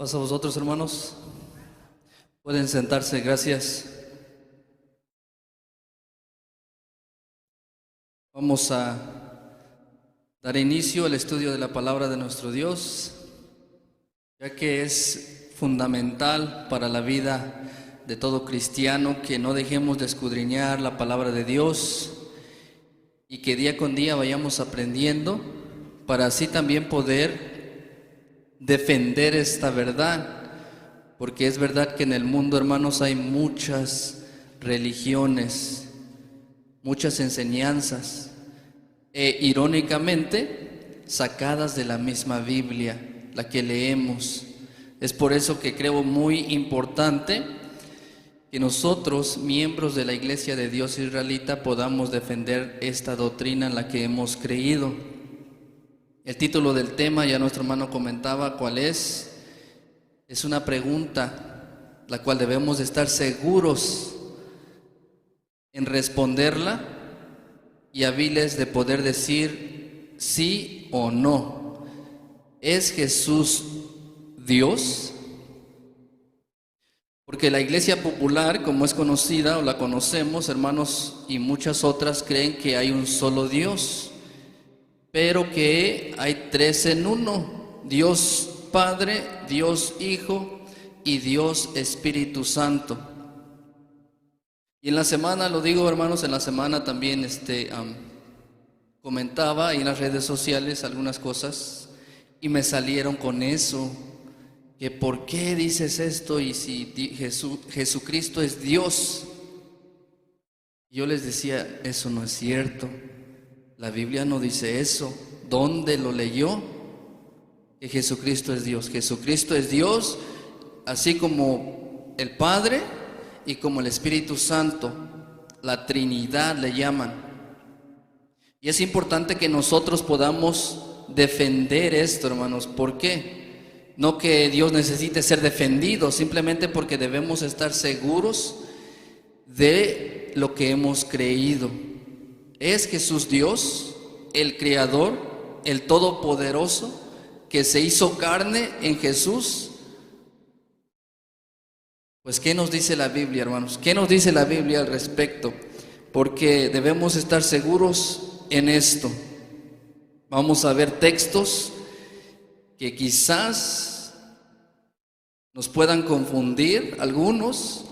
Paz a vosotros, hermanos. Pueden sentarse, gracias. Vamos a dar inicio al estudio de la palabra de nuestro Dios, ya que es fundamental para la vida de todo cristiano que no dejemos de escudriñar la palabra de Dios y que día con día vayamos aprendiendo para así también poder defender esta verdad, porque es verdad que en el mundo, hermanos, hay muchas religiones, muchas enseñanzas, irónicamente sacadas de la misma Biblia, la que leemos. Es por eso que creo muy importante que nosotros, miembros de la Iglesia de Dios Israelita, podamos defender esta doctrina en la que hemos creído. El título del tema, ya nuestro hermano comentaba cuál es una pregunta la cual debemos de estar seguros en responderla y hábiles de poder decir sí o no. ¿Es Jesús Dios? Porque la iglesia popular, como es conocida o la conocemos, hermanos, y muchas otras creen que hay un solo Dios, pero que hay tres en uno: Dios Padre, Dios Hijo y Dios Espíritu Santo. Y en la semana, lo digo, hermanos, en la semana también comentaba ahí en las redes sociales algunas cosas y me salieron con eso, que ¿por qué dices esto? Y si Jesucristo es Dios. Yo les decía, eso no es cierto. La Biblia no dice eso. ¿Dónde lo leyó? Que Jesucristo es Dios. Jesucristo es Dios, así como el Padre y como el Espíritu Santo. La Trinidad le llaman. Y es importante que nosotros podamos defender esto, hermanos. ¿Por qué? No que Dios necesite ser defendido, simplemente porque debemos estar seguros de lo que hemos creído. ¿Es Jesús Dios, el Creador, el Todopoderoso, que se hizo carne en Jesús? Pues ¿qué nos dice la Biblia, hermanos? ¿Qué nos dice la Biblia al respecto? Porque debemos estar seguros en esto. Vamos a ver textos que quizás nos puedan confundir algunos,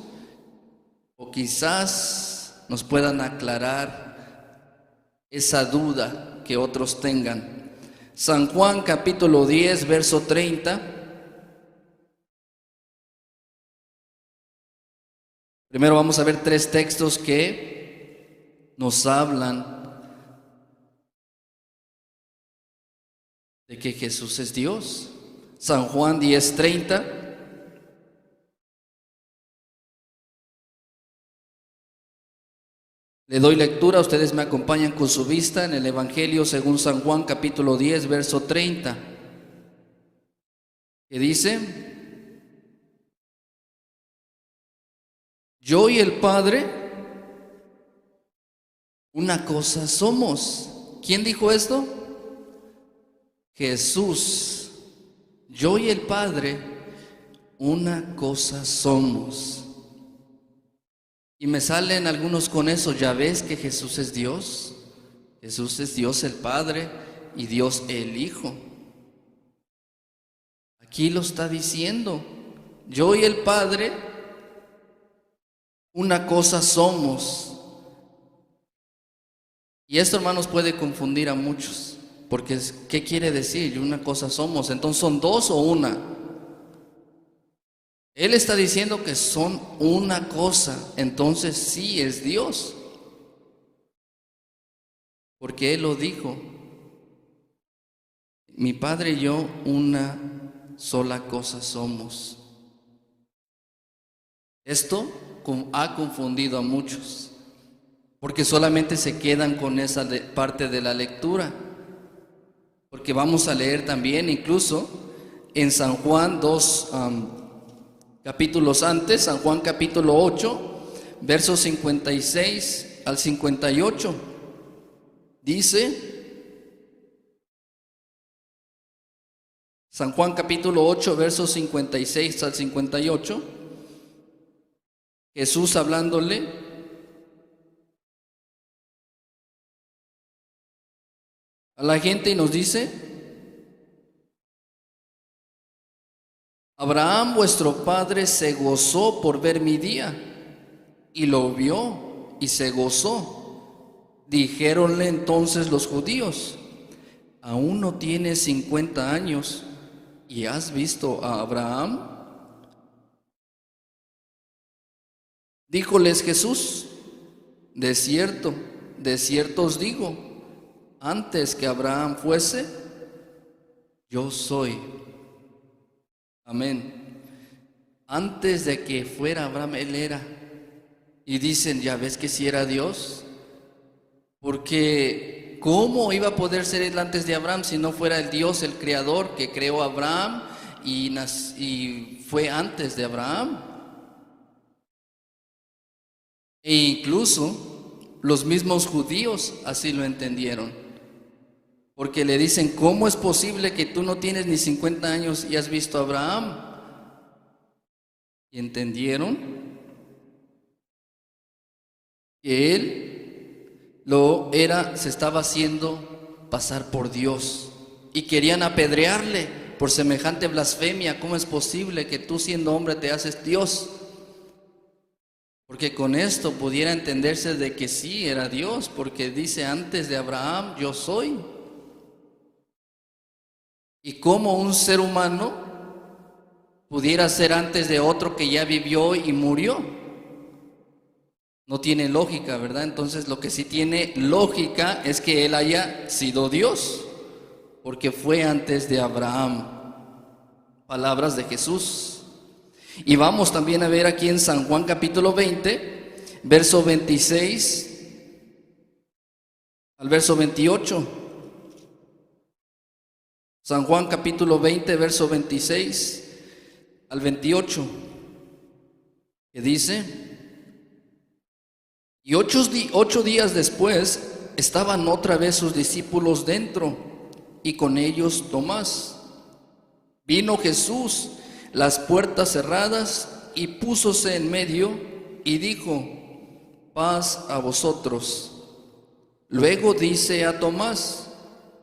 o quizás nos puedan aclarar esa duda que otros tengan. San Juan capítulo 10, verso 30. Primero vamos a ver tres textos que nos hablan de que Jesús es Dios. San Juan 10, 30. Le doy lectura, ustedes me acompañan con su vista en el Evangelio según San Juan capítulo 10, verso 30, que dice: yo y el Padre una cosa somos. ¿Quién dijo esto? Jesús. Yo y el Padre una cosa somos. Y me salen algunos con eso. ¿Ya ves que Jesús es Dios? Jesús es Dios el Padre y Dios el Hijo. Aquí lo está diciendo. Yo y el Padre una cosa somos. Y esto, hermanos, puede confundir a muchos, porque ¿qué quiere decir? Una cosa somos. Entonces, ¿son dos o una? Él está diciendo que son una cosa, entonces sí es Dios, porque Él lo dijo: mi Padre y yo una sola cosa somos. Esto ha confundido a muchos, porque solamente se quedan con esa parte de la lectura, porque vamos a leer también incluso en San Juan dos capítulos antes, San Juan capítulo 8, versos 56 al 58, dice: San Juan capítulo 8, versos 56 al 58. Jesús hablándole a la gente y nos dice: Abraham vuestro padre se gozó por ver mi día, y lo vio y se gozó. Dijéronle entonces los judíos: ¿aún no tienes 50 años y has visto a Abraham? Díjoles Jesús: de cierto os digo, antes que Abraham fuese, yo soy. Amén. Antes de que fuera Abraham, él era. Y dicen, ya ves que sí era Dios, porque ¿cómo iba a poder ser él antes de Abraham si no fuera el Dios, el creador que creó a Abraham y fue antes de Abraham? E incluso los mismos judíos así lo entendieron, porque le dicen: ¿cómo es posible que tú no tienes ni 50 años y has visto a Abraham? Y entendieron que él se estaba haciendo pasar por Dios, y querían apedrearle por semejante blasfemia. ¿Cómo es posible que tú, siendo hombre, te haces Dios? Porque con esto pudiera entenderse de que sí era Dios, porque dice: antes de Abraham yo soy. Y cómo un ser humano pudiera ser antes de otro que ya vivió y murió. No tiene lógica, ¿verdad? Entonces lo que sí tiene lógica es que él haya sido Dios, porque fue antes de Abraham. Palabras de Jesús. Y vamos también a ver aquí en San Juan capítulo 20, verso 26 al verso 28. San Juan capítulo 20, verso 26 al 28, que dice: y 8 días después estaban otra vez sus discípulos dentro, y con ellos Tomás. Vino Jesús, las puertas cerradas, y púsose en medio, y dijo: paz a vosotros. Luego dice a Tomás: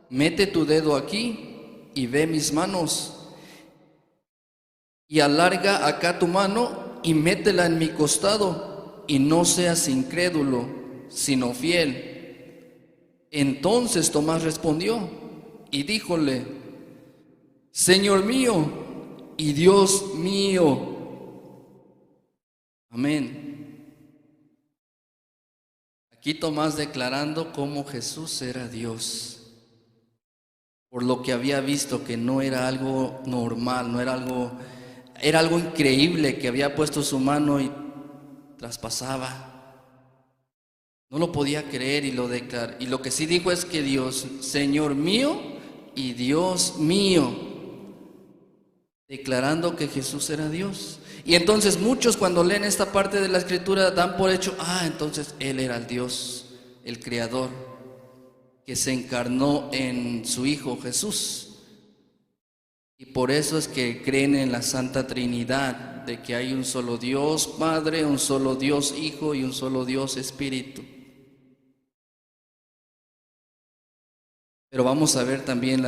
mete tu dedo aquí y ve mis manos, y alarga acá tu mano y métela en mi costado, y no seas incrédulo, sino fiel. Entonces Tomás respondió y díjole: Señor mío y Dios mío. Amén. Aquí Tomás declarando cómo Jesús era Dios, por lo que había visto, que no era algo normal, no era algo, era algo increíble, que había puesto su mano y traspasaba. No lo podía creer y lo declaró. Y lo que sí dijo es que Dios, Señor mío y Dios mío, declarando que Jesús era Dios. Y entonces muchos, cuando leen esta parte de la Escritura, dan por hecho: entonces Él era el Dios, el Creador, que se encarnó en su Hijo Jesús. Y por eso es que creen en la Santa Trinidad, de que hay un solo Dios Padre, un solo Dios Hijo y un solo Dios Espíritu. Pero vamos a ver también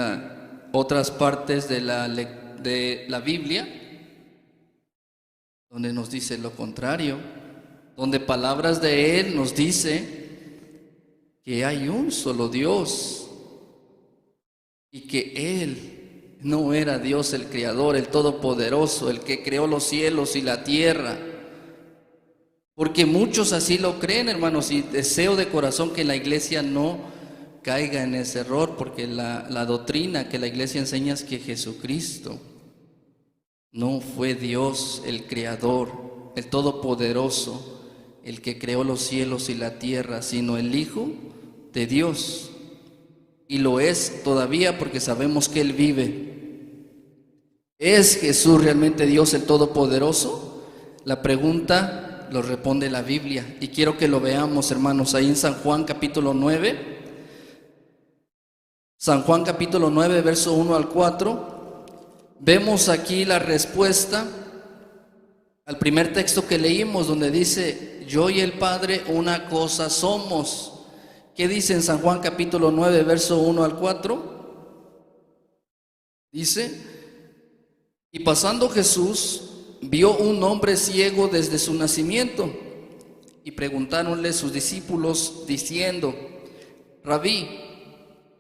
otras partes de la Biblia, donde nos dice lo contrario, donde palabras de Él nos dice que hay un solo Dios y que Él no era Dios el Creador, el Todopoderoso, el que creó los cielos y la tierra. Porque muchos así lo creen, hermanos, y deseo de corazón que la iglesia no caiga en ese error, porque la doctrina que la iglesia enseña es que Jesucristo no fue Dios el Creador, el Todopoderoso, el que creó los cielos y la tierra, sino el Hijo de Dios. Y lo es todavía, porque sabemos que Él vive. ¿Es Jesús realmente Dios el Todopoderoso? La pregunta lo responde la Biblia, y quiero que lo veamos, hermanos, ahí en San Juan capítulo 9. San Juan capítulo 9, verso 1 al 4. vemos aquí la respuesta al primer texto que leímos, donde dice: yo y el Padre una cosa somos. ¿Qué dice en San Juan capítulo 9, verso 1 al 4? Dice: y pasando Jesús, vio un hombre ciego desde su nacimiento, y preguntáronle sus discípulos diciendo: Rabí,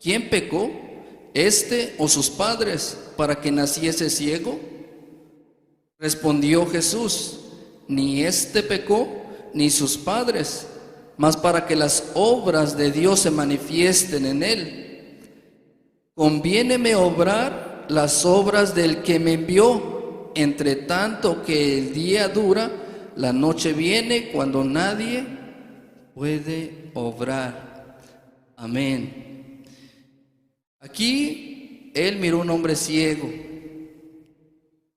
¿quién pecó, este o sus padres, para que naciese ciego? Respondió Jesús: ni este pecó, ni sus padres, mas para que las obras de Dios se manifiesten en él. Conviéneme obrar las obras del que me envió, entre tanto que el día dura, la noche viene cuando nadie puede obrar. Amén. Aquí él miró un hombre ciego,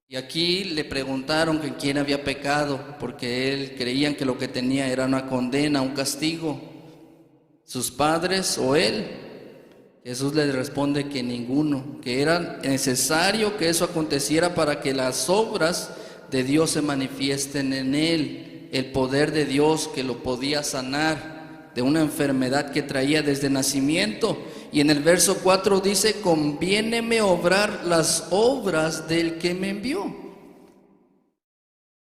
y aquí le preguntaron que quién había pecado, porque él creían que lo que tenía era una condena, un castigo, sus padres o él. Jesús les responde que ninguno, que era necesario que eso aconteciera para que las obras de Dios se manifiesten en él, el poder de Dios que lo podía sanar de una enfermedad que traía desde nacimiento. Y en el verso 4 dice: conviéneme obrar las obras del que me envió.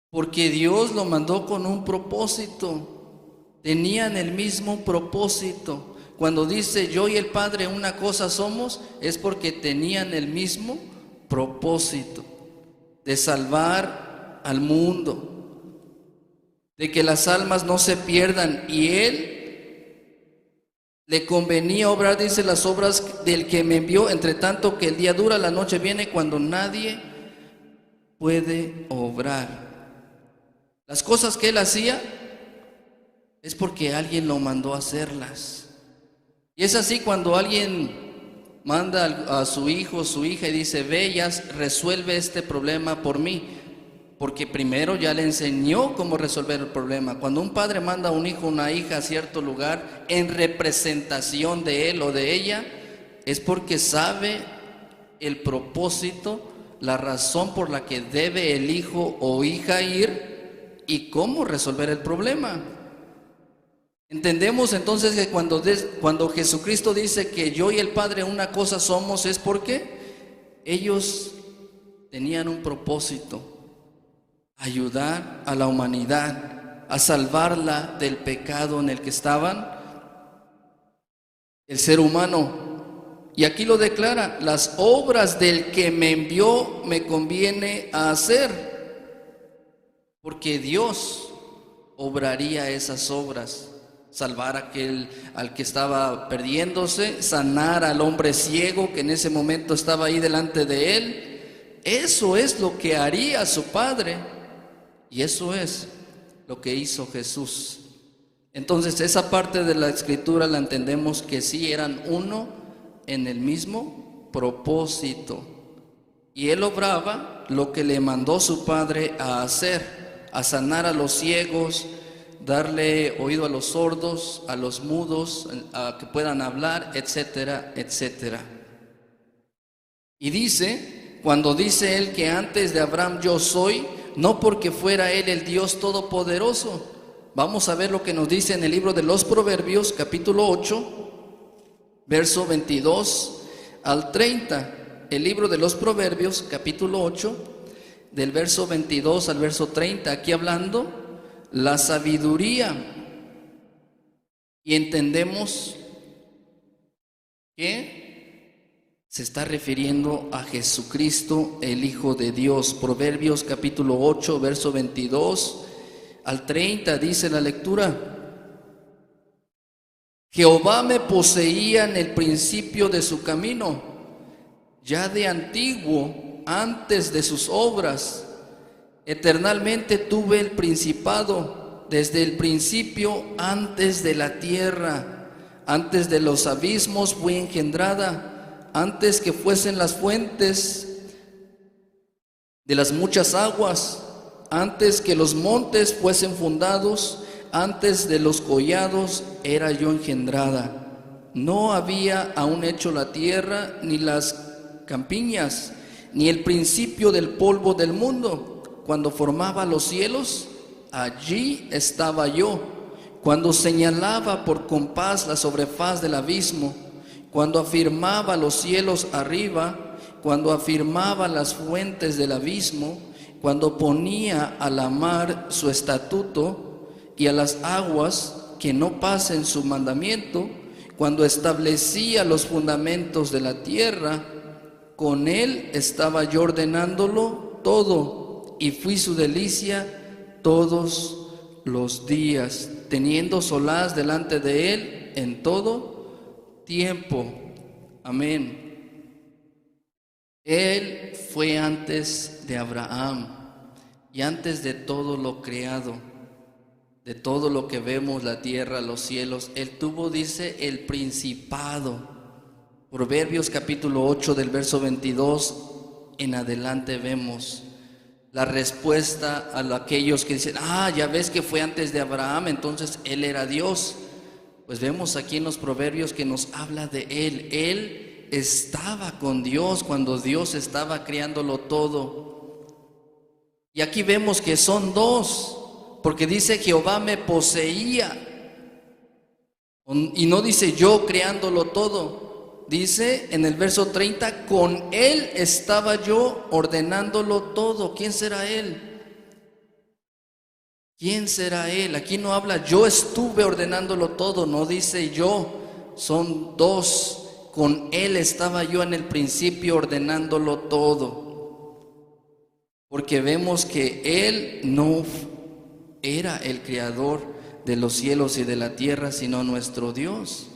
Porque Dios lo mandó con un propósito, tenían el mismo propósito. Cuando dice yo y el Padre una cosa somos, es porque tenían el mismo propósito de salvar al mundo, de que las almas no se pierdan, y él le convenía obrar, dice, las obras del que me envió, entre tanto que el día dura, la noche viene cuando nadie puede obrar. Las cosas que él hacía es porque alguien lo mandó a hacerlas. Y es así cuando alguien manda a su hijo o su hija y dice: ve, ya resuelve este problema por mí, porque primero ya le enseñó cómo resolver el problema. Cuando un padre manda a un hijo o una hija a cierto lugar en representación de él o de ella, es porque sabe el propósito, la razón por la que debe el hijo o hija ir y cómo resolver el problema. Entendemos entonces que cuando Jesucristo dice que yo y el Padre una cosa somos, es porque ellos tenían un propósito: ayudar a la humanidad, a salvarla del pecado en el que estaban el ser humano. Y aquí lo declara: las obras del que me envió me conviene a hacer, porque Dios obraría esas obras. Salvar al que estaba perdiéndose, sanar al hombre ciego que en ese momento estaba ahí delante de él. Eso es lo que haría su Padre, y eso es lo que hizo Jesús. Entonces esa parte de la Escritura la entendemos que sí eran uno en el mismo propósito, y él obraba lo que le mandó su Padre a hacer: a sanar a los ciegos, darle oído a los sordos, a los mudos, a que puedan hablar, etcétera, etcétera. Y dice, cuando dice él que antes de Abraham yo soy, no porque fuera él el Dios todopoderoso. Vamos a ver lo que nos dice en el libro de los Proverbios, capítulo 8, verso 22 al 30. El libro de los Proverbios, capítulo 8, del verso 22 al verso 30, aquí hablando la sabiduría, y entendemos que se está refiriendo a Jesucristo, el Hijo de Dios. Proverbios capítulo 8, verso 22 al 30, dice la lectura: Jehová me poseía en el principio de su camino, ya de antiguo, antes de sus obras. Eternalmente tuve el principado, desde el principio, antes de la tierra. Antes de los abismos fui engendrada, antes que fuesen las fuentes de las muchas aguas, antes que los montes fuesen fundados, antes de los collados era yo engendrada. No había aún hecho la tierra ni las campiñas, ni el principio del polvo del mundo. Cuando formaba los cielos, allí estaba yo. Cuando señalaba por compás la sobrefaz del abismo, cuando afirmaba los cielos arriba, cuando afirmaba las fuentes del abismo, cuando ponía a la mar su estatuto y a las aguas que no pasen su mandamiento, cuando establecía los fundamentos de la tierra, con él estaba yo ordenándolo todo, y fui su delicia todos los días, teniendo solaz delante de él en todo tiempo. Amén. Él fue antes de Abraham y antes de todo lo creado, de todo lo que vemos, la tierra, los cielos. Él tuvo, dice, el principado. Proverbios capítulo 8 del verso 22 en adelante vemos la respuesta a aquellos que dicen: ya ves que fue antes de Abraham, entonces él era Dios. Pues vemos aquí en los Proverbios que nos habla de él. Él estaba con Dios cuando Dios estaba creándolo todo. Y aquí vemos que son dos, porque dice Jehová me poseía, y no dice yo creándolo todo. Dice en el verso 30, con él estaba yo ordenándolo todo. ¿Quién será él? ¿Quién será él? Aquí no habla yo estuve ordenándolo todo, no dice yo, son dos. Con él estaba yo en el principio ordenándolo todo. Porque vemos que él no era el creador de los cielos y de la tierra, sino nuestro Dios.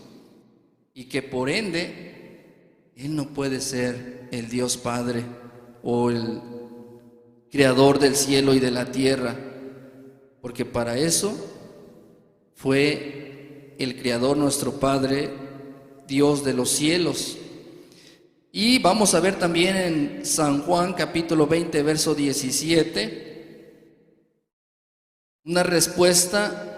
Y que por ende, él no puede ser el Dios Padre o el creador del cielo y de la tierra, porque para eso fue el creador nuestro Padre, Dios de los cielos. Y vamos a ver también en San Juan capítulo 20 verso 17 una respuesta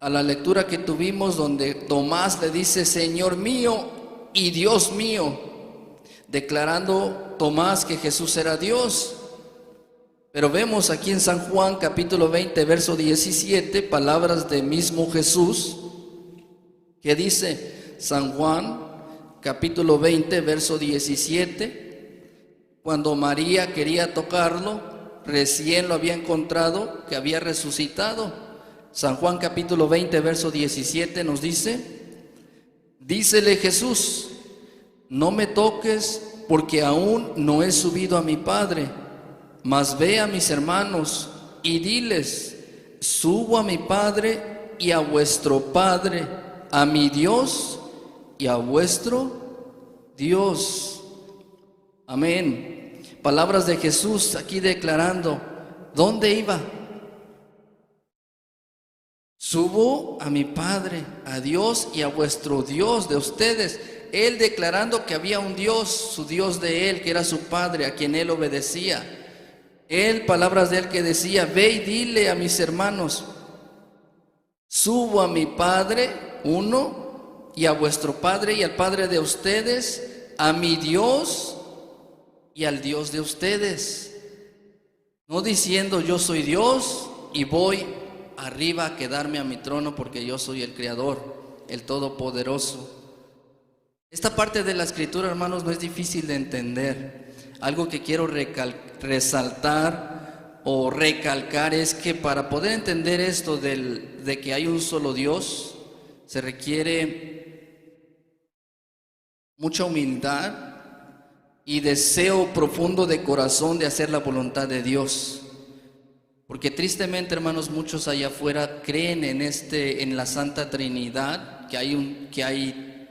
a la lectura que tuvimos, donde Tomás le dice Señor mío y Dios mío, declarando Tomás que Jesús era Dios. Pero vemos aquí en San Juan capítulo 20 verso 17 palabras del mismo Jesús, que dice San Juan capítulo 20 verso 17, cuando María quería tocarlo, recién lo había encontrado que había resucitado. San Juan capítulo 20 verso 17 nos dice: dícele Jesús, no me toques, porque aún no he subido a mi Padre, mas ve a mis hermanos y diles, subo a mi Padre y a vuestro Padre, a mi Dios y a vuestro Dios. Amén. Palabras de Jesús aquí declarando, ¿dónde iba? Subo a mi Padre, a Dios y a vuestro Dios de ustedes. Él declarando que había un Dios, su Dios de él, que era su Padre, a quien él obedecía. Él, palabras de él que decía, ve y dile a mis hermanos, subo a mi Padre, uno, y a vuestro Padre y al Padre de ustedes, a mi Dios y al Dios de ustedes. No diciendo yo soy Dios y voy arriba a quedarme a mi trono porque yo soy el Creador, el Todopoderoso. Esta parte de la Escritura, hermanos, no es difícil de entender. Algo que quiero resaltar o recalcar es que para poder entender esto de que hay un solo Dios, se requiere mucha humildad y deseo profundo de corazón de hacer la voluntad de Dios. Porque tristemente, hermanos, muchos allá afuera creen en la Santa Trinidad, que hay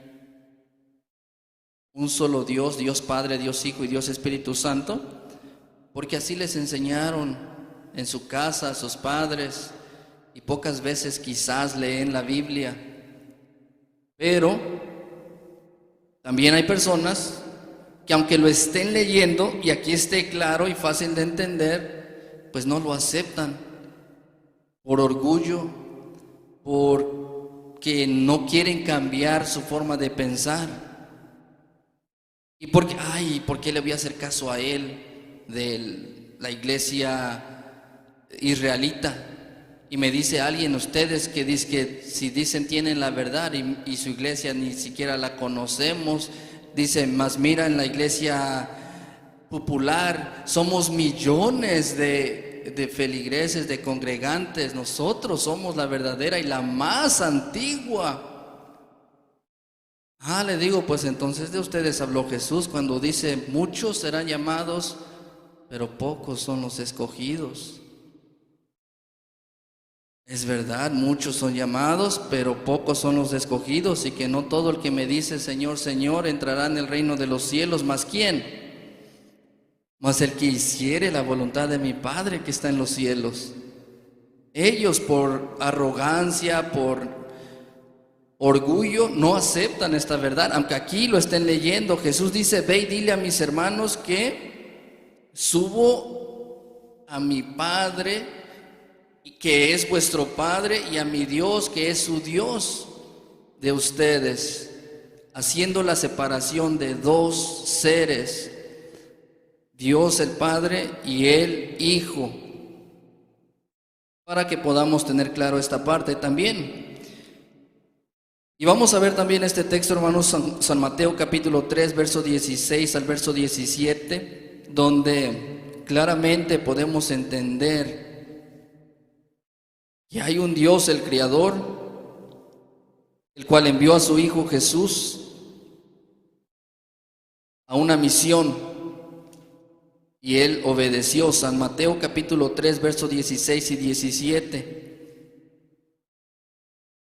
un solo Dios, Dios Padre, Dios Hijo y Dios Espíritu Santo, porque así les enseñaron en su casa a sus padres, y pocas veces quizás leen la Biblia. Pero también hay personas que aunque lo estén leyendo, y aquí esté claro y fácil de entender, pues no lo aceptan por orgullo, porque no quieren cambiar su forma de pensar. ¿Por qué le voy a hacer caso a él de la iglesia israelita? Y me dice alguien, ustedes que dicen que si dicen tienen la verdad y su iglesia ni siquiera la conocemos, dice, más mira en la iglesia popular, somos millones de feligreses, de congregantes, nosotros somos la verdadera y la más antigua. Le digo, pues entonces de ustedes habló Jesús cuando dice, muchos serán llamados, pero pocos son los escogidos. Es verdad, muchos son llamados, pero pocos son los escogidos, y que no todo el que me dice Señor, Señor entrará en el reino de los cielos. ¿Más quién? Más el que hiciere la voluntad de mi Padre que está en los cielos. Ellos por arrogancia, por orgullo, no aceptan esta verdad, aunque aquí lo estén leyendo. Jesús dice, ve y dile a mis hermanos que subo a mi Padre, que es vuestro Padre, y a mi Dios, que es su Dios de ustedes, haciendo la separación de dos seres, Dios el Padre y el Hijo, para que podamos tener claro esta parte también. Y vamos a ver también este texto, hermanos, San Mateo capítulo 3, verso 16 al verso 17, donde claramente podemos entender que hay un Dios, el Creador, el cual envió a su Hijo Jesús a una misión, y Él obedeció. San Mateo capítulo 3, verso 16 y 17.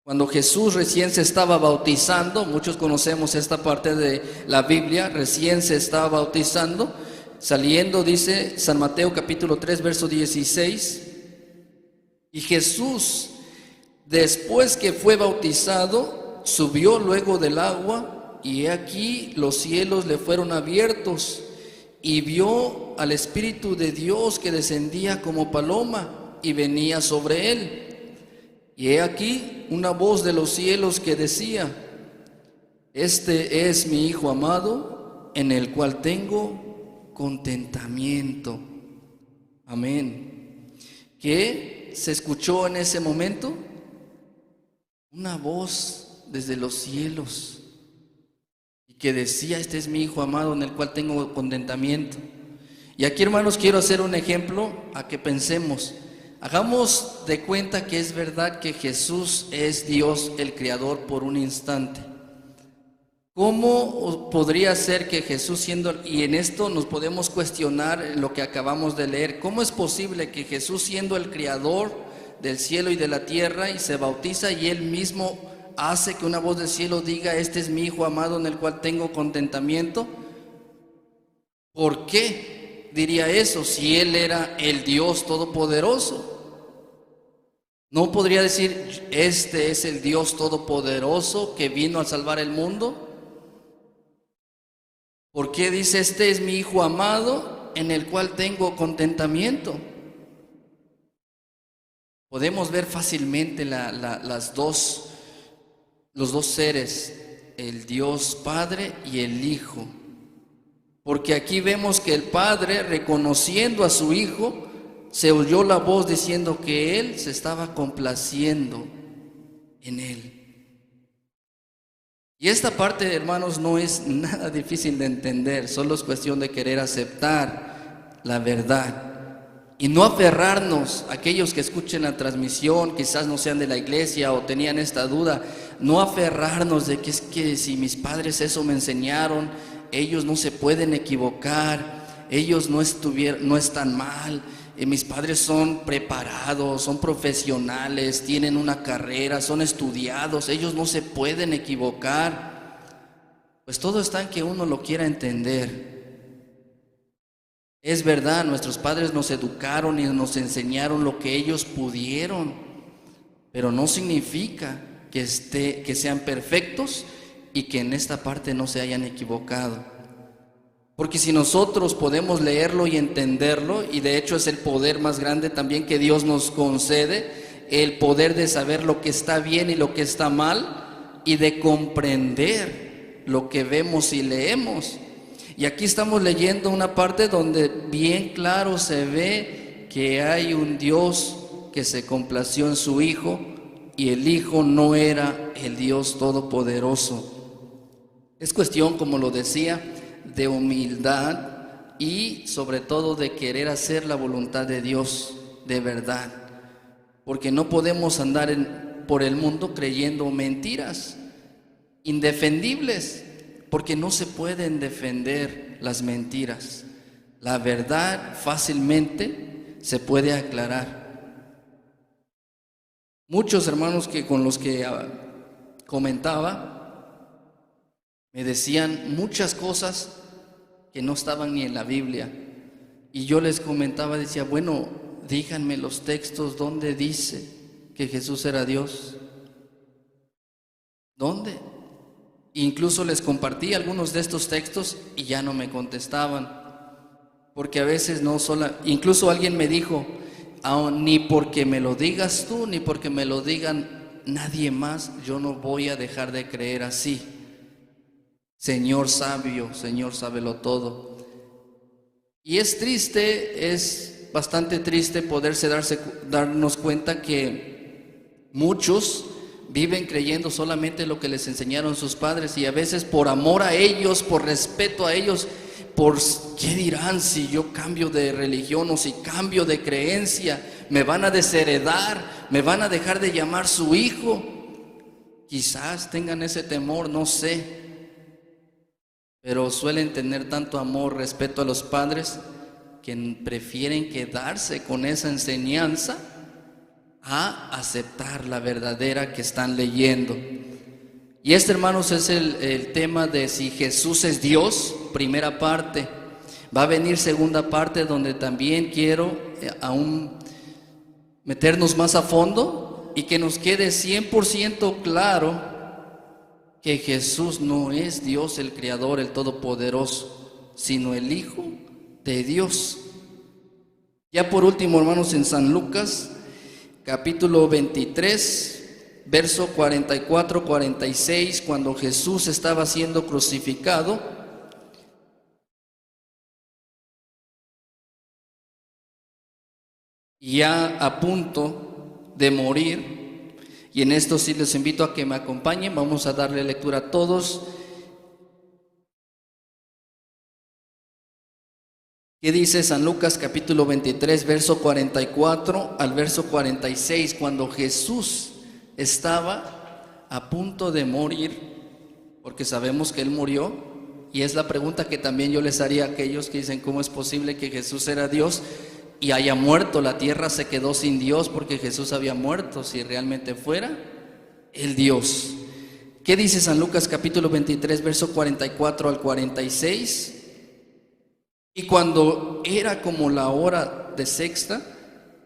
Cuando Jesús recién se estaba bautizando, muchos conocemos esta parte de la Biblia, recién se estaba bautizando, saliendo, dice San Mateo capítulo 3, verso 16, y Jesús, después que fue bautizado, subió luego del agua, y he aquí los cielos le fueron abiertos, y vio al Espíritu de Dios que descendía como paloma y venía sobre él. Y he aquí una voz de los cielos que decía, este es mi Hijo amado, en el cual tengo contentamiento. Amén. ¿Qué se escuchó en ese momento? Una voz desde los cielos, y que decía, este es mi Hijo amado, en el cual tengo contentamiento. Y aquí, hermanos, quiero hacer un ejemplo a que pensemos. Hagamos de cuenta que es verdad que Jesús es Dios el Creador por un instante. ¿Cómo podría ser que Jesús siendo, y en esto nos podemos cuestionar lo que acabamos de leer, cómo es posible que Jesús siendo el Creador del cielo y de la tierra y se bautiza y Él mismo hace que una voz del cielo diga, este es mi Hijo amado en el cual tengo contentamiento? ¿Por qué diría eso si Él era el Dios Todopoderoso? ¿No podría decir, este es el Dios Todopoderoso que vino a salvar el mundo? ¿Por qué dice, este es mi Hijo amado en el cual tengo contentamiento? Podemos ver fácilmente los dos seres, el Dios Padre y el Hijo. Porque aquí vemos que el Padre, reconociendo a su Hijo, se oyó la voz diciendo que Él se estaba complaciendo en Él. Y esta parte, hermanos, no es nada difícil de entender, solo es cuestión de querer aceptar la verdad y no aferrarnos. Aquellos que escuchen la transmisión, quizás no sean de la iglesia o tenían esta duda, no aferrarnos de que es que si mis padres eso me enseñaron, ellos no se pueden equivocar, ellos no están mal. Mis padres son preparados, son profesionales, tienen una carrera, son estudiados, ellos no se pueden equivocar. Pues todo está en que uno lo quiera entender. Es verdad, nuestros padres nos educaron y nos enseñaron lo que ellos pudieron, pero no significa que sean perfectos y que en esta parte no se hayan equivocado. Porque si nosotros podemos leerlo y entenderlo, y de hecho es el poder más grande también que Dios nos concede, el poder de saber lo que está bien y lo que está mal, y de comprender lo que vemos y leemos. Y aquí estamos leyendo una parte donde bien claro se ve que hay un Dios que se complació en su Hijo, y el Hijo no era el Dios Todopoderoso. Es cuestión, como lo decía, de humildad y sobre todo de querer hacer la voluntad de Dios de verdad, porque no podemos andar por el mundo creyendo mentiras indefendibles, porque no se pueden defender las mentiras. La verdad fácilmente se puede aclarar. Muchos hermanos con los que comentaba me decían muchas cosas que no estaban ni en la Biblia, y yo les comentaba, decía, bueno, díganme los textos donde dice que Jesús era Dios. ¿Dónde? Incluso les compartí algunos de estos textos y ya no me contestaban, porque a veces incluso alguien me dijo, ni porque me lo digas tú, ni porque me lo digan nadie más, yo no voy a dejar de creer así. Señor sabio, Señor sábelo todo. Y es triste, es bastante triste darnos cuenta que muchos viven creyendo solamente lo que les enseñaron sus padres, y a veces por amor a ellos, por respeto a ellos, por qué dirán si yo cambio de religión o si cambio de creencia, me van a desheredar, me van a dejar de llamar su hijo. Quizás tengan ese temor, no sé, pero suelen tener tanto amor, respeto a los padres, que prefieren quedarse con esa enseñanza a aceptar la verdadera que están leyendo. Y hermanos, es el tema de si Jesús es Dios, primera parte. Va a venir segunda parte, donde también quiero aún meternos más a fondo y que nos quede 100% claro que Jesús no es Dios el Creador, el Todopoderoso, sino el Hijo de Dios. Ya por último, hermanos, en San Lucas capítulo 23, verso 44-46, cuando Jesús estaba siendo crucificado, ya a punto de morir. Y en esto sí les invito a que me acompañen. Vamos a darle lectura a todos. ¿Qué dice San Lucas capítulo 23, verso 44 al verso 46? Cuando Jesús estaba a punto de morir, porque sabemos que Él murió, y es la pregunta que también yo les haría a aquellos que dicen, ¿cómo es posible que Jesús era Dios y haya muerto? La tierra se quedó sin Dios porque Jesús había muerto, si realmente fuera el Dios. ¿Qué dice San Lucas capítulo 23, verso 44 al 46? Y cuando era como la hora de sexta,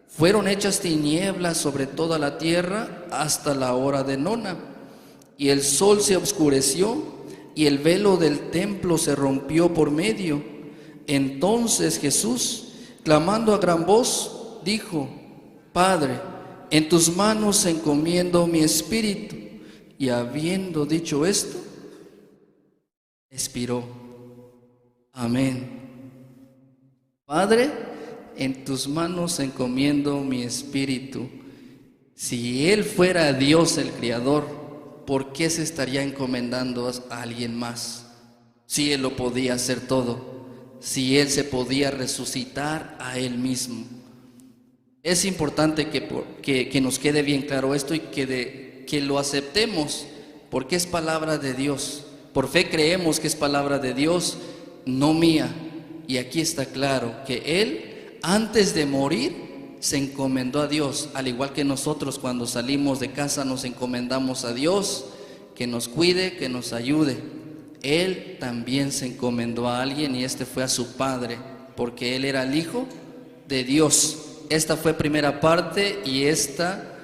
fueron hechas tinieblas sobre toda la tierra hasta la hora de nona, y el sol se oscureció, y el velo del templo se rompió por medio. Entonces Jesús, clamando a gran voz, dijo: Padre, en tus manos encomiendo mi espíritu. Y habiendo dicho esto, expiró. Amén. Padre, en tus manos encomiendo mi espíritu. Si Él fuera Dios el Creador, ¿por qué se estaría encomendando a alguien más? Si Él lo podía hacer todo, si Él se podía resucitar a Él mismo. Es importante que nos quede bien claro esto y que lo aceptemos, porque es palabra de Dios. Por fe creemos que es palabra de Dios, no mía. Y aquí está claro que Él, antes de morir, se encomendó a Dios, al igual que nosotros cuando salimos de casa nos encomendamos a Dios, que nos cuide, que nos ayude. Él también se encomendó a alguien, y fue a su Padre, porque Él era el Hijo de Dios. Esta fue primera parte, y esta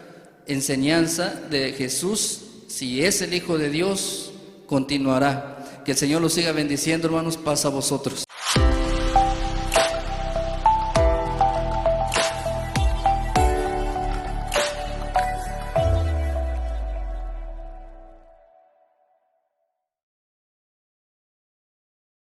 enseñanza de Jesús, si es el Hijo de Dios, continuará. Que el Señor los siga bendiciendo, hermanos. Paz a vosotros.